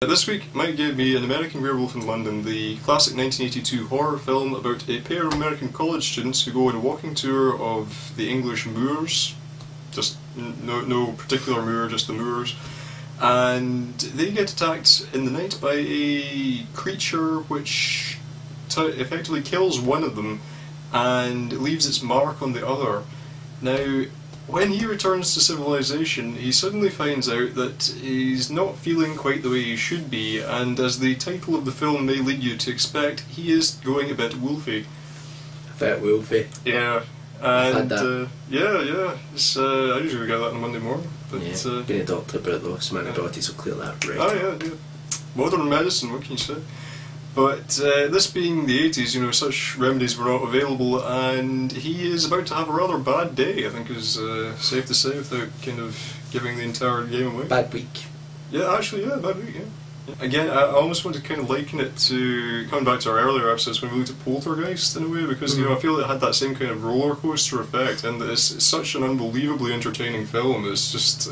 This week, Mike gave me An American Werewolf in London, the classic 1982 horror film about a pair of American college students who go on a walking tour of the English moors. Just no particular moor, just the moors. And they get attacked in the night by a creature which effectively kills one of them and leaves its mark on the other. Now, when he returns to civilization, he suddenly finds out that he's not feeling quite the way he should be, and as the title of the film may lead you to expect, he is going a bit wolfy. A bit wolfy. Yeah. And yeah. It's, I usually get that on Monday morning. But, yeah, being a doctor, but though, some antibiotics will clear that right. Oh yeah. Modern medicine, what can you say? But this being the 80s, you know, such remedies were not available, and he is about to have a rather bad day, I think is safe to say, without kind of giving the entire game away. Bad week. Yeah, actually, yeah, bad week, yeah. Again, I almost want to kind of liken it to, coming back to our earlier episodes when we looked at Poltergeist in a way, because you know, I feel it had that same kind of roller coaster effect, and it's such an unbelievably entertaining film. It's just,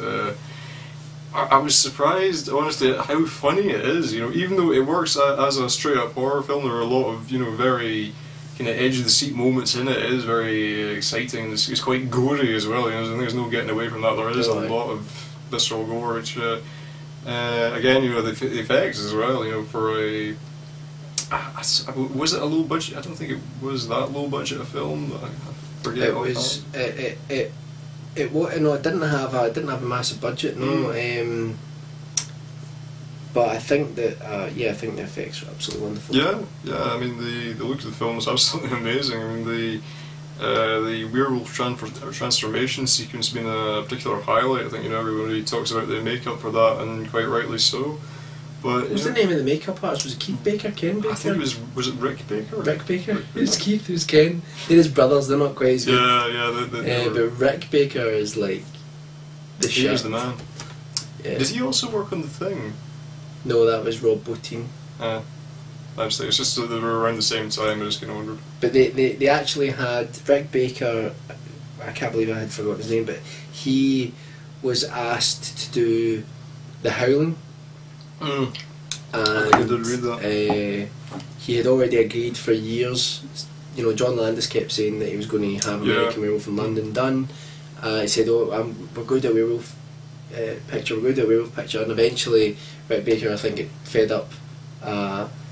I was surprised, honestly, at how funny it is. You know, even though it works as a straight up horror film, there are a lot of, you know, very kind of edge of the seat moments in it. It is very exciting. It's quite gory as well. You know, I think there's no getting away from that. There is a lot of visceral gore, which again, you know, the effects as well. You know, for a was it a low budget? I don't think it was that low budget a film. I forget. It was. It was, no, it didn't have a massive budget, no. But I think that I think the effects are absolutely wonderful. Yeah. I mean, the look of the film is absolutely amazing. I mean, the werewolf transformation sequence being a particular highlight. I think, you know, everybody talks about the makeup for that, and quite rightly so. But what was the name of the makeup artist? Was it Keith Baker, Ken Baker? I think it was it Rick Baker? Rick Baker. It's Keith, who's Ken. They're his brothers. They're not quite as good. Yeah. But Rick Baker is like the shit. He was the man. Yeah. Did he also work on The Thing? No, that was Rob Bottin. It's just that they were around the same time. I just kind of wondered. But they actually had Rick Baker. I can't believe I had forgotten his name, but he was asked to do The Howling. And I did read that. He had already agreed for years. You know, John Landis kept saying that he was going to have American Werewolf in London done. He said, "Oh, we're going to do a werewolf picture. We're going to do a werewolf picture." And eventually, Rick Baker, I think, got fed up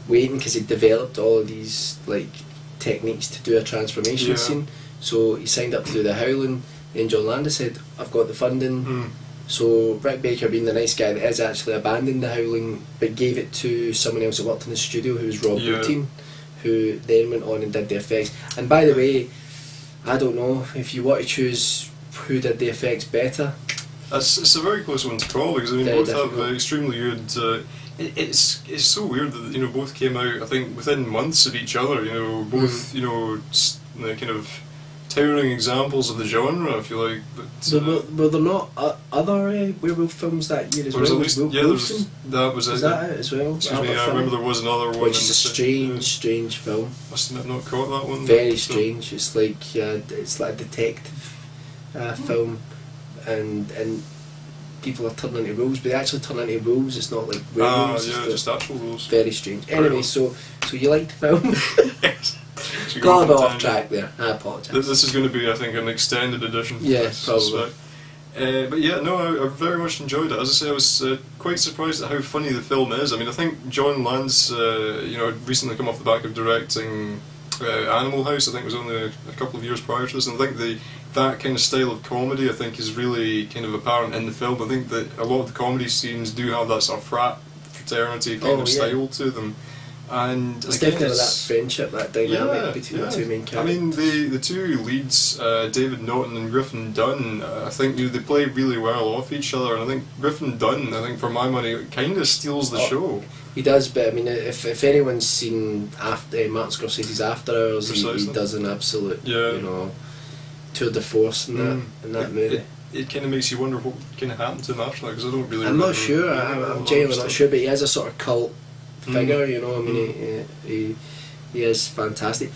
waiting, because he developed all of these like techniques to do a transformation scene. So he signed up to do The Howling. Then John Landis said, "I've got the funding." So Rick Baker, being the nice guy that is, actually abandoned The Howling, but gave it to someone else that worked in the studio, who was Rob Bottin, who then went on and did the effects. And by the way, I don't know if you want to choose who did the effects better. It's a very close one to call, because I mean, both have extremely good. It's so weird that, you know, both came out, I think, within months of each other. You know, both you know, kind of towering examples of the genre, I feel like. But were there not other werewolf films that year as well? At least, that was it. Was that it as well? Excuse me, I remember there was another one. Which is a strange film. Must have not caught that one. Very strange. It's like a detective film, and people are turning into wolves, but they actually turn into wolves. It's not like werewolves. Just actual wolves. Very strange. Anyway, so you liked the film? Yes. Got a bit off track there. I apologise. This is going to be, I think, an extended edition. Yeah, probably. But yeah, no, I very much enjoyed it. As I say, I was quite surprised at how funny the film is. I mean, I think John Landis, you know, had recently come off the back of directing Animal House. I think it was only a couple of years prior to this, and I think that kind of style of comedy, I think, is really kind of apparent in the film. I think that a lot of the comedy scenes do have that sort of fraternity kind of style to them. And it's definitely that friendship, that dynamic between the two main characters. I mean, the two leads, David Naughton and Griffin Dunne, I think, you know, they play really well off each other, and I think Griffin Dunne, I think, for my money, kind of steals the show. He does, but I mean, if anyone's seen Martin Scorsese's After Hours, he does an absolute, you know, tour de force in that movie. It kind of makes you wonder what kind of happened to him after that, because I don't really. I'm not sure. I'm genuinely not sure, but he has a sort of cult figure, you know. I mean, he is fantastic.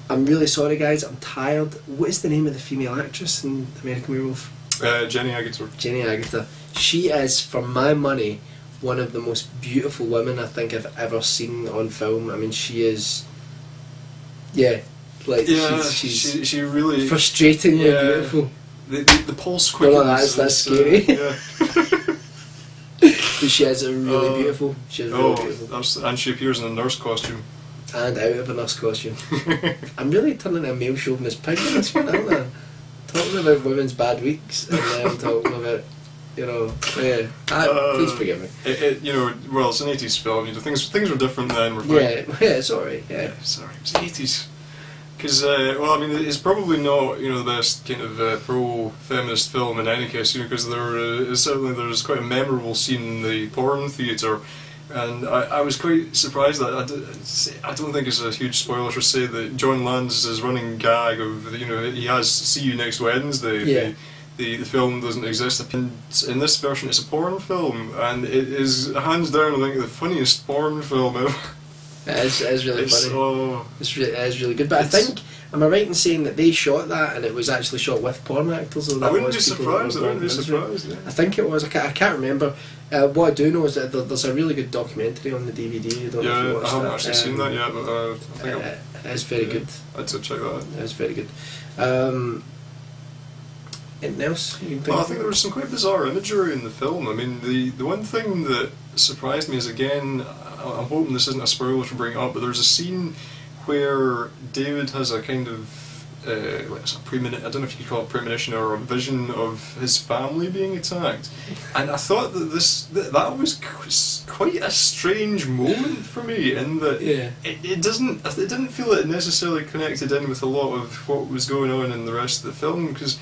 I'm really sorry, guys. I'm tired. What is the name of the female actress in American Werewolf? Jenny Agutter. Jenny Agutter. She is, for my money, one of the most beautiful women I think I've ever seen on film. I mean, she is, yeah, like she really frustratingly beautiful. The pulse quickens. Well, that's scary. Yeah. But she is really beautiful. She is really beautiful. And she appears in a nurse costume. And out of a nurse costume. I'm really turning a male chauvinist pig in this one, aren't I? Talking about women's bad weeks, and then I'm talking about, you know, yeah. Please forgive me. You know, well, it's an 80s film. You know, things were different then. We're fine. Yeah, sorry. Yeah, sorry. It's the 80s. Because, well, I mean, it's probably not, you know, the best kind of pro-feminist film in any case, you know, because certainly there's quite a memorable scene in the porn theatre, and I was quite surprised that I don't think it's a huge spoiler to say that John Landis' running gag of, you know, he has "See You Next Wednesday." Yeah. The film doesn't exist. And in this version, it's a porn film, and it is hands down, I think, the funniest porn film ever. It is really funny. It is really good. But I think, am I right in saying that they shot that and it was actually shot with porn actors? Or that I wouldn't be surprised. Yeah. I think it was. I can't remember. What I do know is that there's a really good documentary on the DVD. I don't know if you watched I haven't that. actually seen that yet, but I think it is very good. I'd check that out. It is very good. Anything else? Well, I think there was some quite bizarre imagery in the film. I mean, the one thing that surprised me is, again, I'm hoping this isn't a spoiler to bring up, but there's a scene where David has a kind of it's a I don't know if you could call it premonition or a vision of his family being attacked, and I thought that that was quite a strange moment for me, in that it didn't feel that it necessarily connected in with a lot of what was going on in the rest of the film, because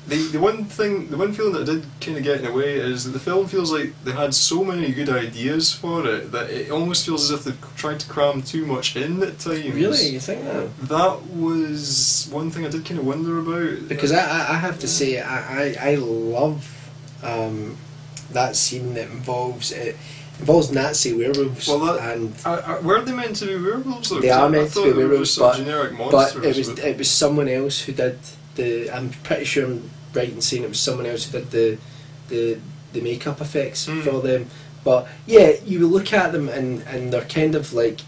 the one feeling that I did kind of get in a way is that the film feels like they had so many good ideas for it that it almost feels as if they've tried to cram too much in at times. Really? You think that? That was one thing I did kind of wonder about. Because I have to say, I love that scene that involves Nazi werewolves. Well, and were they meant to be werewolves? Though? They are meant to be werewolves, but generic monsters, it was someone else who did I'm pretty sure I'm right in saying it was someone else who did the makeup effects for them. But yeah, you look at them and they're kind of like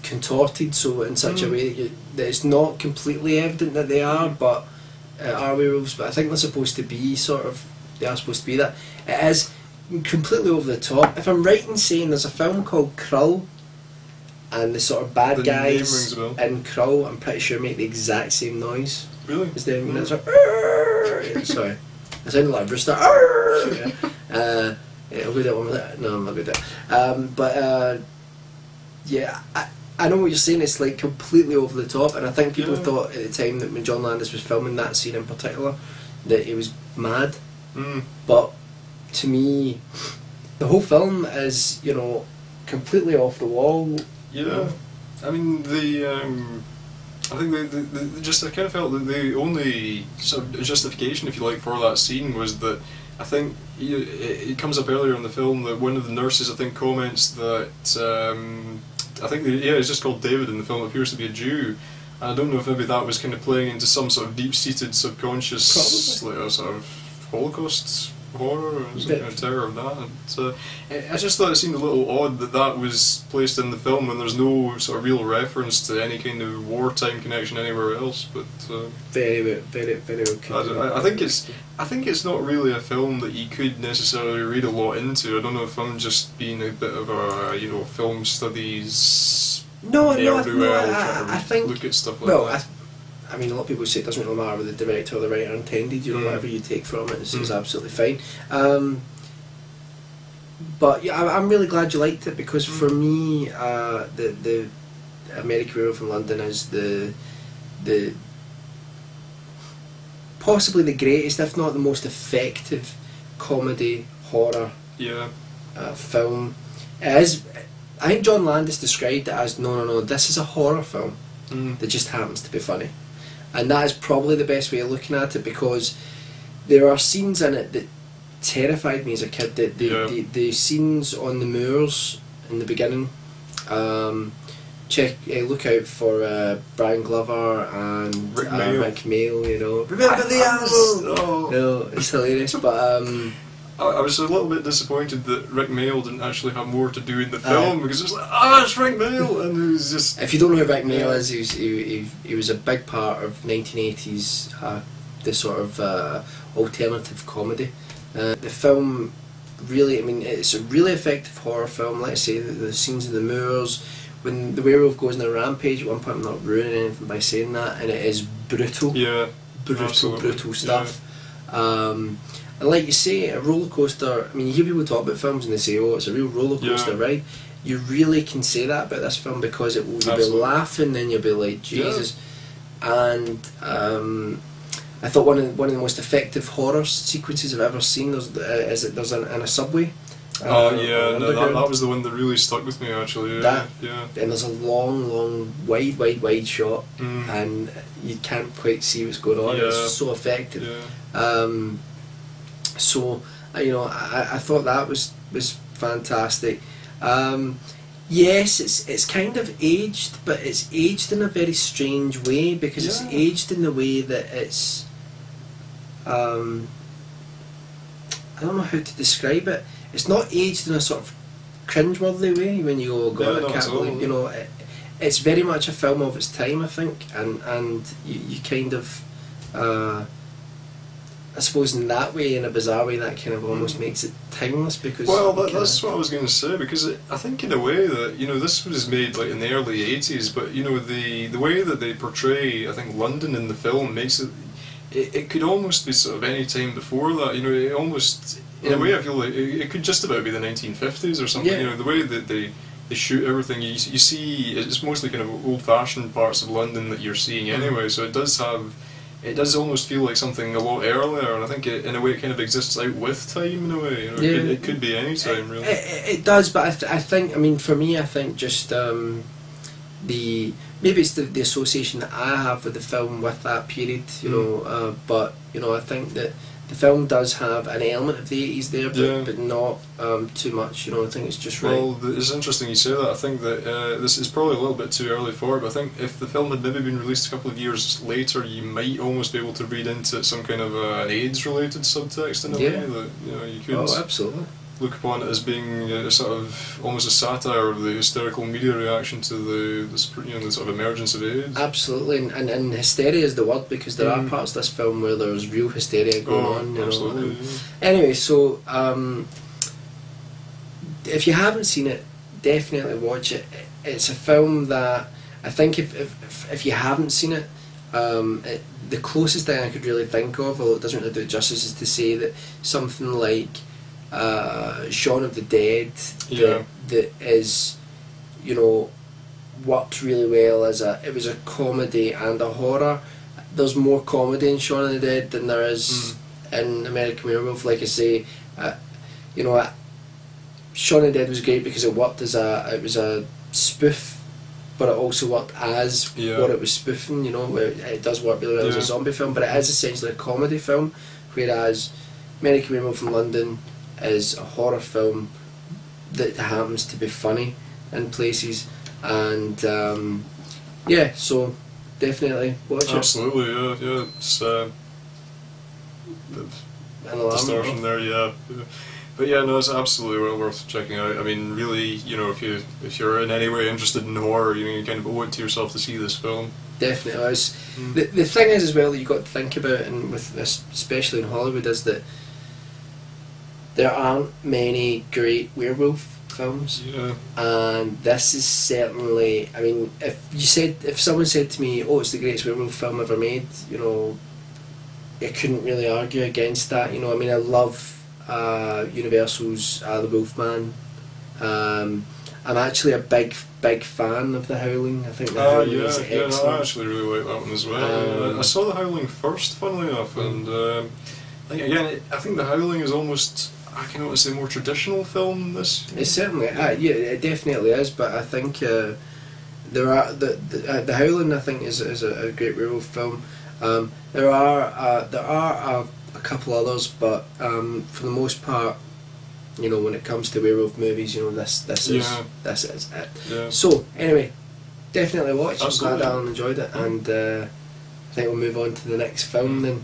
contorted, so in such a way that it's not completely evident that they are, but are werewolves. But I think they're supposed to be they are supposed to be that. It is completely over the top. If I'm right in saying there's a film called Krull, and the sort of bad guys in Krull, I'm pretty sure, make the exact same noise. Really? As them. It's like, sorry, I sounded like a rooster. I'll do that one with that. No, I'm not good at that. But yeah, I know what you're saying. It's like completely over the top, and I think people thought at the time that when John Landis was filming that scene in particular that he was mad. But to me, the whole film is, you know, completely off the wall. Yeah, I mean I think I kind of felt that the only sort of justification, if you like, for that scene was that I think it comes up earlier in the film that one of the nurses, I think, comments that I think it's just called David in the film, appears to be a Jew, and I don't know if maybe that was kind of playing into some sort of deep-seated subconscious like a sort of Holocaust horror or some kind of terror of that. And, I just thought it seemed a little odd that was placed in the film when there's no sort of real reference to any kind of wartime connection anywhere else. But very okay. I think it's not really a film that you could necessarily read a lot into. I don't know if I'm just being a bit of a film studies. I think look at stuff like that. I mean, a lot of people say it doesn't really matter what the director or the writer intended, you know, whatever you take from it is absolutely fine. But yeah, I'm really glad you liked it, because for me, the American Werewolf in London is the possibly the greatest, if not the most effective, comedy horror film. It is. I think John Landis described it as no, this is a horror film that just happens to be funny. And that is probably the best way of looking at it, because there are scenes in it that terrified me as a kid. The scenes on the moors in the beginning. Look out for Brian Glover and Rick Mail. You know, remember the animal. No, it's hilarious. But I was a little bit disappointed that Rick Mayall didn't actually have more to do in the film, because it's like, it's Rick Mayall, and he was just... If you don't know who Rick Mayall is, he was a big part of 1980s, the sort of alternative comedy. The film really, I mean, it's a really effective horror film. Let's say the scenes in the moors, when the werewolf goes on a rampage, at one point I'm not ruining anything by saying that, and it is brutal. Yeah. Brutal stuff. And like you say, a roller coaster. I mean, you hear people talk about films and they say, "Oh, it's a real roller coaster ride." You really can say that about this film, because it will you'll be laughing, then you'll be like, "Jesus!" And I thought one of the most effective horror sequences I've ever seen is there's in a subway. That was the one that really stuck with me, actually. And there's a long, wide shot, and you can't quite see what's going on. It's so effective. So I thought that was fantastic. Yes, it's kind of aged, but it's aged in a very strange way, because it's aged in the way that it's I don't know how to describe it. It's not aged in a sort of cringeworthy way when you go, God, I can't believe, it's very much a film of its time, I think, and you kind of, I suppose in that way, in a bizarre way, that kind of almost makes it timeless, because... Well, that's what I was going to say, because I think in a way that, this was made like in the early 80s, but, the way that they portray, I think, London in the film makes it could almost be sort of any time before that, it almost... In a way, I feel like it could just about be the 1950s or something. The way that they shoot everything, you see, it's mostly kind of old-fashioned parts of London that you're seeing anyway. So it does almost feel like something a lot earlier, and I think in a way it kind of exists out with time in a way. It could be any time, really. It does, but I think, I mean, for me, I think just maybe it's the association that I have with the film with that period, but I think that the film does have an element of the 80s there, but not too much. I think it's just right. Well, it's interesting you say that. I think that this is probably a little bit too early for it, but I think if the film had maybe been released a couple of years later, you might almost be able to read into it some kind of an AIDS-related subtext in a way that you could absolutely look upon it as being a sort of almost a satire of the hysterical media reaction to the sort of emergence of AIDS. Absolutely, and hysteria is the word, because there are parts of this film where there's real hysteria going on. Absolutely. Anyway, so if you haven't seen it, definitely watch it. It's a film that I think if you haven't seen it, the closest thing I could really think of, although it doesn't really do it justice, is to say that something like Shaun of the Dead that is worked really well it was a comedy and a horror. There's more comedy in Shaun of the Dead than there is in American Werewolf. Like I say, Shaun of the Dead was great because it worked as it was a spoof, but it also worked as what it was spoofing. It does work really well as a zombie film, but it is essentially a comedy film, whereas American Werewolf in London is a horror film that happens to be funny in places, and so definitely watch it. Absolutely, yeah. It's distortion there, but it's absolutely well worth checking out. I mean, really, if you're in any way interested in horror, you kind of owe it to yourself to see this film. Definitely. The thing is as well that you've got to think about, and with this, especially in Hollywood, is that there aren't many great werewolf films, and this is certainly. I mean, if someone said to me, "Oh, it's the greatest werewolf film ever made," I couldn't really argue against that. I mean, I love Universal's The Wolfman. I'm actually a big fan of The Howling. I think The Howling is excellent. I actually really like that one as well. I saw The Howling first, funnily enough, and I think The Howling is almost, I can almost say, more traditional film than this. It's certainly, it definitely is. But I think there are the Howling. I think is a great werewolf film. There are a couple others, but for the most part, when it comes to werewolf movies, this is it. Yeah. So anyway, definitely watch. Absolutely. I'm glad Alan enjoyed it, and I think we'll move on to the next film then.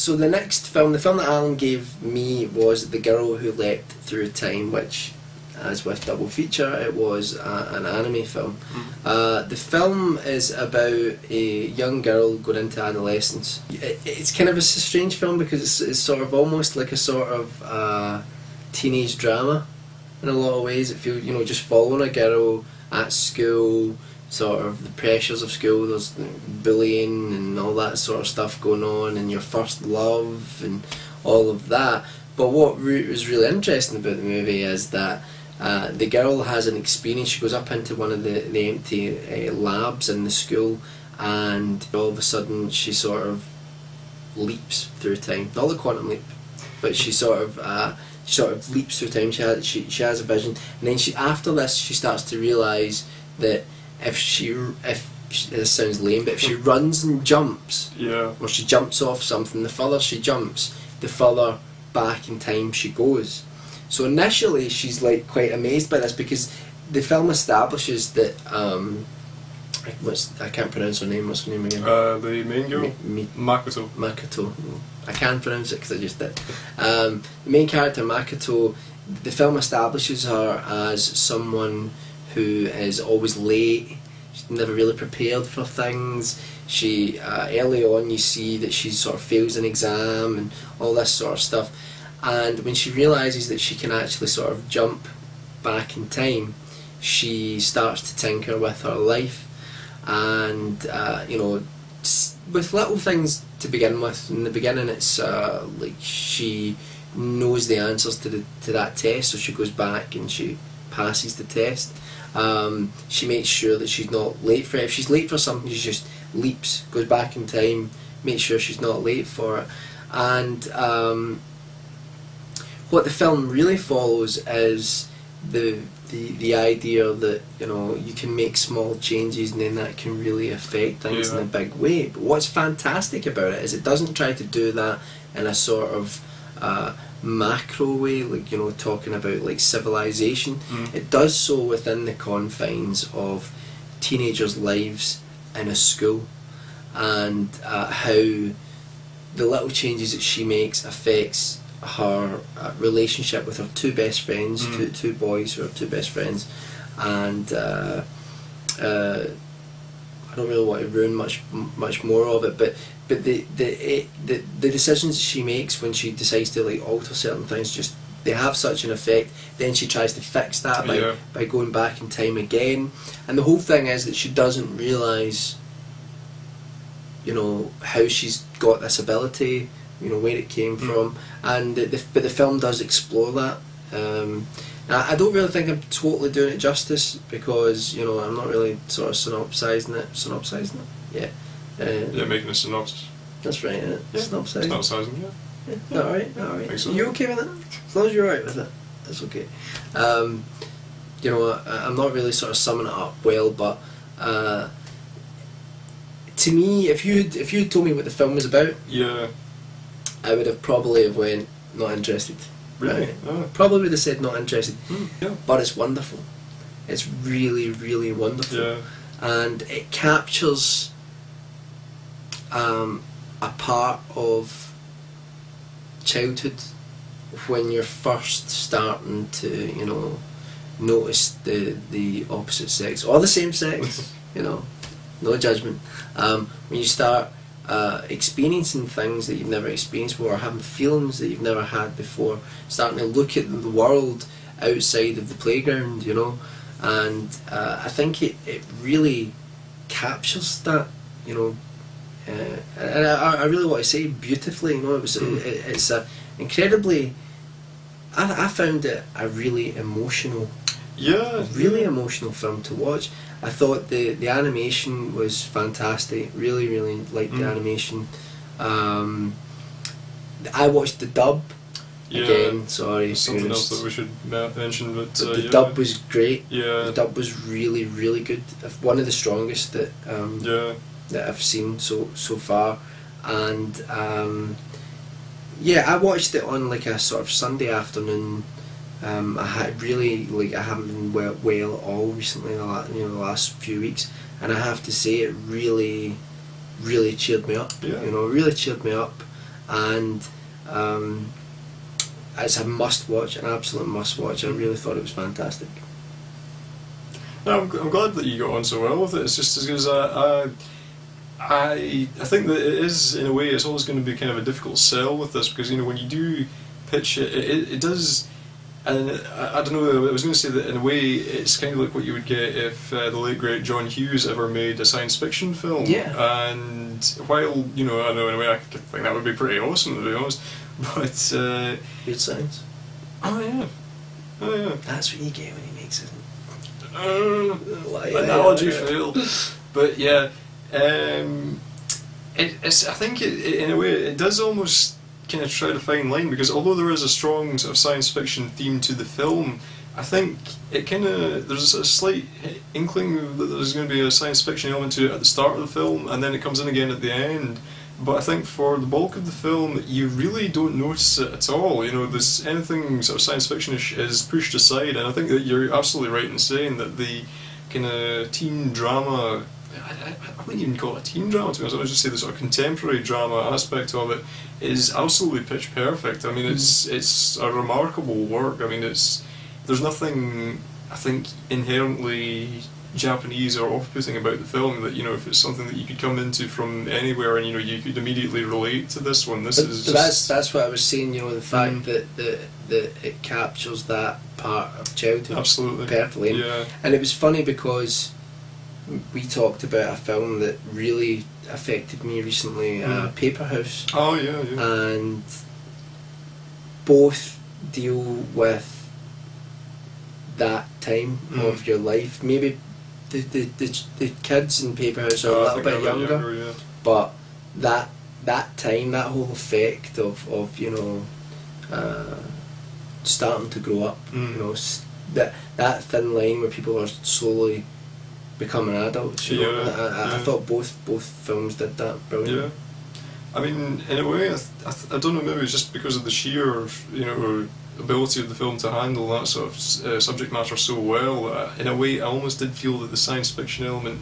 So the next film, the film that Alan gave me was The Girl Who Leapt Through Time, which, as with Double Feature, it was an anime film. The film is about a young girl going into adolescence. It's kind of a strange film because it's sort of almost like a sort of teenage drama in a lot of ways. It feels, you know, just following a girl at school, sort of the pressures of school, there's bullying and all that sort of stuff going on, and your first love and all of that. But what was really interesting about the movie is that the girl has an experience. She goes up into one of the empty labs in the school, and all of a sudden she sort of leaps through time. Not the quantum leap, but she sort of leaps through time. She has a vision, and then after this she starts to realise that if this sounds lame, but if she runs and jumps, or she jumps off something, the further she jumps, the further back in time she goes. So initially she's like quite amazed by this, because the film establishes that I can't pronounce her name. What's her name again? The main girl, Makoto. Makoto. I can't pronounce it because I just did. The main character, Makoto, the film establishes her as someone who is always late. She's never really prepared for things. She early on you see that she sort of fails an exam and all this sort of stuff. And when she realises that she can actually sort of jump back in time, she starts to tinker with her life, and you know, with little things to begin with. In the beginning, it's like she knows the answers to that test, so she goes back and she passes the test. She makes sure that she's not late for it. If she's late for something, she just leaps, goes back in time, makes sure she's not late for it. And what the film really follows is the idea that, you know, you can make small changes and then that can really affect things in a big way. But what's fantastic about it is it doesn't try to do that in a sort of macro way, like, you know, talking about like civilization. It does so within the confines of teenagers' lives in a school, and how the little changes that she makes affects her relationship with her two best friends, two boys who are two best friends, and I don't really want to ruin much more of it, but the decisions she makes when she decides to like alter certain things, just they have such an effect. Then she tries to fix that by going back in time again, and the whole thing is that she doesn't realise, you know, how she's got this ability, you know, where it came from, and but the film does explore that. I don't really think I'm totally doing it justice, because, you know, I'm not really sort of synopsising it. Yeah, making a synopsis. That's right. Synopsising. Synopsising, yeah. Alright. Think so. Are you okay with it? As long as you're alright with it, that's okay. You know, I'm not really sort of summing it up well, but to me, if you told me what the film was about, I would have probably went not interested. Really? Right? Oh. Probably would have said not interested. Yeah. But it's wonderful. It's really, really wonderful. Yeah. And it captures a part of childhood when you're first starting to, you know, notice the opposite sex or the same sex. You know, no judgment. When you start experiencing things that you've never experienced before, or having feelings that you've never had before, starting to look at the world outside of the playground, you know, and I think it really captures that, you know, and I really want to say beautifully, you know. It's a incredibly, I found it a really emotional, emotional film to watch. I thought the animation was fantastic. Really liked the animation. I watched the dub again. Sorry, something else that we should mention, but the dub was great. Yeah, the dub was really good. One of the strongest that that I've seen so far, and I watched it on like a sort of Sunday afternoon. I haven't been well at all recently, the last few weeks, and I have to say it really cheered me up. You know, really cheered me up, and it's a must-watch, an absolute must-watch. I really thought it was fantastic. No, I'm glad that you got on so well with it. It's just because I think that it is, in a way, it's always going to be kind of a difficult sell with this, because, you know, when you do pitch it, it does. And I don't know, I was going to say that in a way it's kind of like what you would get if the late great John Hughes ever made a science fiction film. Yeah. And while, you know, I know in a way I think that would be pretty awesome, to be honest. But Weird Science. Oh yeah. Oh yeah. That's what you get when he makes it. Analogy failed. But yeah, it's. I think in a way it does almost kind of try to fine line, because although there is a strong sort of science fiction theme to the film, I think it kind of, there's a slight inkling that there's going to be a science fiction element to it at the start of the film, and then it comes in again at the end. But I think for the bulk of the film, you really don't notice it at all. You know, there's anything sort of science fiction-ish is pushed aside, and I think that you're absolutely right in saying that the kind of teen drama, I wouldn't even call it a teen drama, to be honest. I would just say the sort of contemporary drama aspect of it is absolutely pitch perfect. I mean, it's a remarkable work. I mean, there's nothing, I think, inherently Japanese or off-putting about the film that, you know, if it's something that you could come into from anywhere and, you know, you could immediately relate to this one. This is just... that's what I was saying, you know, the fact that it captures that part of childhood absolutely perfectly. Yeah. And it was funny because we talked about a film that really affected me recently, Paper House. Oh yeah, yeah. And both deal with that time of your life. Maybe the kids in Paper House are a little bit younger, yeah. but that time, that whole effect of you know, starting to grow up, you know, that thin line where people are slowly becoming adults. You know, I thought both films did that brilliantly. Yeah. I mean, in a way, I don't know, maybe it's just because of the sheer, you know, ability of the film to handle that sort of subject matter so well. In a way, I almost did feel that the science fiction element,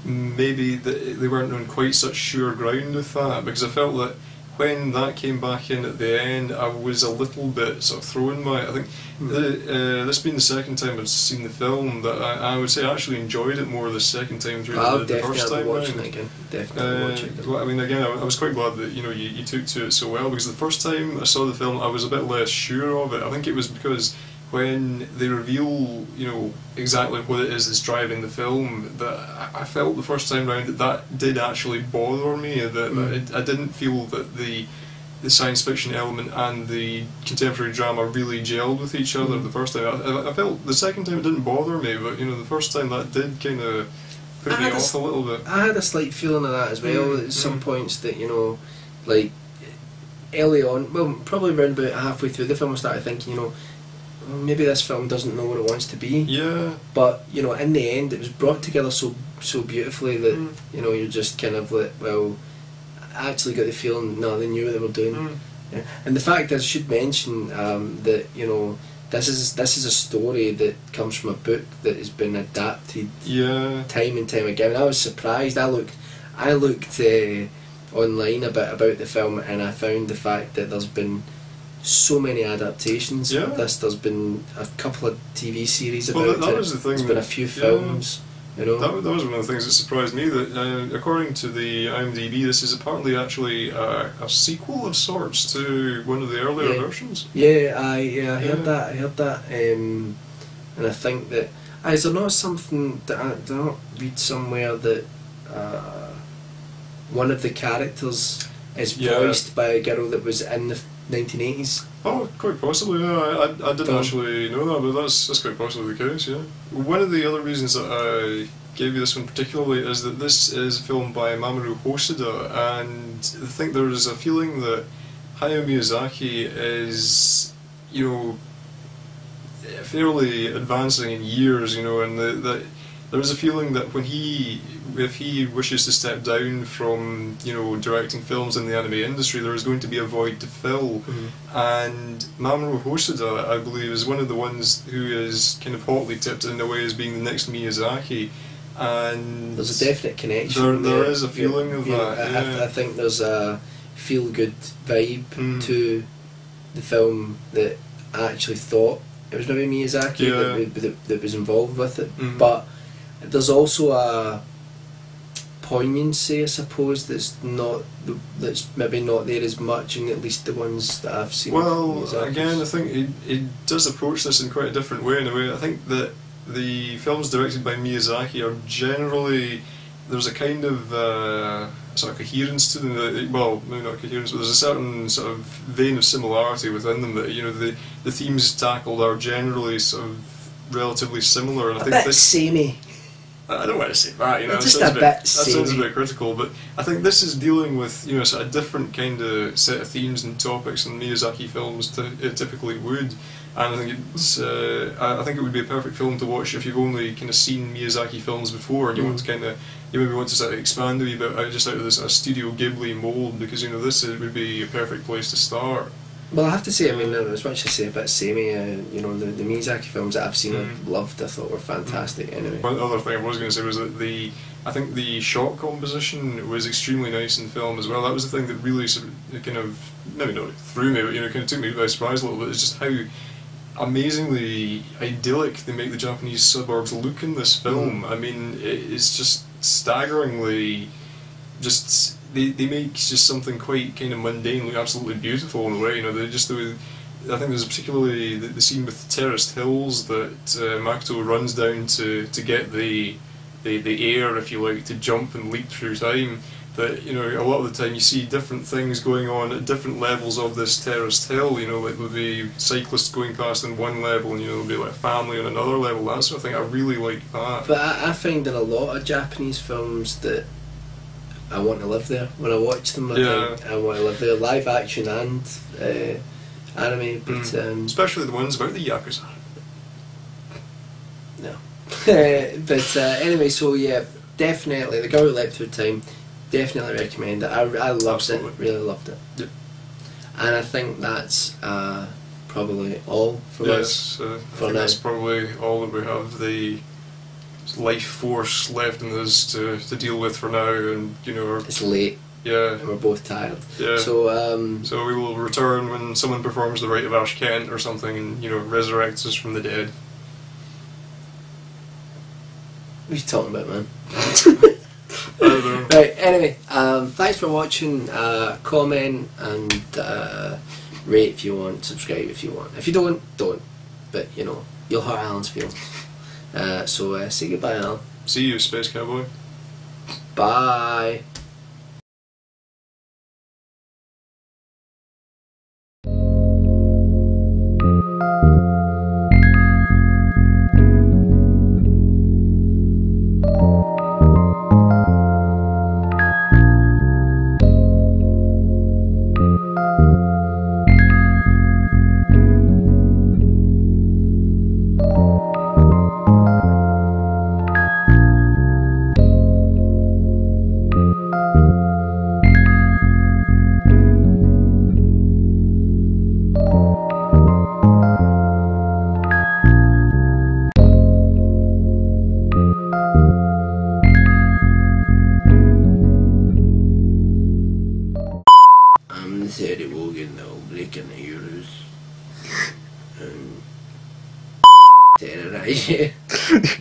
maybe they weren't on quite such sure ground with that, because I felt that when that came back in at the end, I was a little bit sort of thrown by it. I think this being the second time I've seen the film, that I would say I actually enjoyed it more the second time through than the first time. Watching it again. Definitely watching it. Well, I mean, again, I was quite glad that, you know, you took to it so well, because the first time I saw the film, I was a bit less sure of it. I think it was because when they reveal, you know, exactly what it is that's driving the film, that I felt the first time round that did actually bother me. That I didn't feel that the science fiction element and the contemporary drama really gelled with each other the first time. I felt the second time it didn't bother me, but, you know, the first time that did kind of put me off a little bit. I had a slight feeling of that as well at some points, that, you know, like early on, well, probably around about halfway through the film, I started thinking, you know, maybe this film doesn't know what it wants to be. Yeah. But, you know, in the end, it was brought together so beautifully that, you know, you're just kind of like, well, I actually got the feeling, no, they knew what they were doing. Yeah. And the fact, I should mention that, you know, this is a story that comes from a book that has been adapted time and time again. I was surprised. I looked online about the film, and I found the fact that there's been so many adaptations of this. There's been a couple of TV series about it. That was the thing. There's been a few films. You know, that was one of the things that surprised me. That according to the IMDb, this is apparently actually a sequel of sorts to one of the earlier versions. Yeah, I heard that. And I think that is there not something that I did not read somewhere that one of the characters is voiced by a girl that was in the 1980s. Oh, quite possibly. Yeah, I didn't actually know that, but that's quite possibly the case. Yeah. One of the other reasons that I gave you this one particularly is that this is a film by Mamoru Hosoda, and I think there is a feeling that Hayao Miyazaki is, you know, fairly advancing in years, you know, and that there is a feeling that if he wishes to step down from, you know, directing films in the anime industry, there is going to be a void to fill. And Mamoru Hosoda, I believe, is one of the ones who is kind of hotly tipped in a way as being the next Miyazaki. And there's a definite connection. There is a feeling of that. I think there's a, feel good vibe to the film that I actually thought it was maybe Miyazaki that was involved with it. But there's also a poignancy, I suppose, that's maybe not there as much in at least the ones that I've seen. Well, again, I think he does approach this in quite a different way. In a way, I think that the films directed by Miyazaki are generally, there's a kind of sort of coherence to them. Well, maybe not coherence, but there's a certain sort of vein of similarity within them that, you know, the themes tackled are generally sort of relatively similar. And I think bit samey. I don't want to say that, you know, just that sounds a bit critical, but I think this is dealing with, you know, sort of different kind of set of themes and topics than Miyazaki films typically would, and I think it's, I think it would be a perfect film to watch if you've only kind of seen Miyazaki films before and you want to kind of, you maybe want to sort of expand a wee bit just out of this Studio Ghibli mould, because, you know, this would be a perfect place to start. Well, I have to say, I mean, as much as I say a bit samey, you know, the Miyazaki films that I've seen and loved, I thought were fantastic anyway. One other thing I was going to say was that I think the shot composition was extremely nice in film as well. That was the thing that really sort of kind of, maybe not threw me, but, you know, kind of took me by surprise a little bit. It's just how amazingly idyllic they make the Japanese suburbs look in this film. I mean, it's just staggeringly just... They make just something quite kind of mundane look absolutely beautiful in a way. You know, they just the way, I think there's particularly the scene with the terraced hills that Makoto runs down to get the air, if you like, to jump and leap through time. That, you know, a lot of the time you see different things going on at different levels of this terraced hill. You know, like there'll be cyclists going past on one level, and, you know, there'll be like a family on another level. That sort of thing. I really like that. But I find in a lot of Japanese films that I want to live there. When I watch them, I think I want to live there, live action and anime. But especially the ones about the Yakuza. No. But anyway, so yeah, definitely The Girl Who Leapt Through Time. Definitely recommend it. I loved it. Really loved it. Yep. And I think that's probably all from us. I think that's probably all that we have. The life force left in us to deal with for now, and, you know, it's late. Yeah. And we're both tired. Yeah. So we will return when someone performs the rite of Ash Kent or something, and, you know, resurrects us from the dead. What are you talking about, man? I don't know. Right, anyway, thanks for watching. Comment and rate if you want, subscribe if you want. If you don't. But, you know, you'll hurt Alan's feelings. So say goodbye, Alan. See you, Space Cowboy. Bye.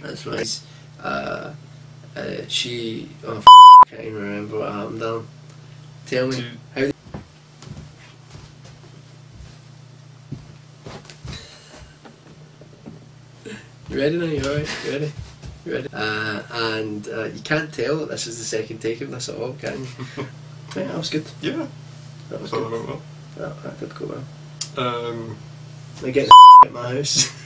That's right. She... Oh, I can't even remember what happened, Dan. Tell me. How... You ready now? You alright? You ready? You ready? And you can't tell that this is the second take of this at all, can you? Yeah, that was good. Yeah. That was good. That did go well. I I get at my house.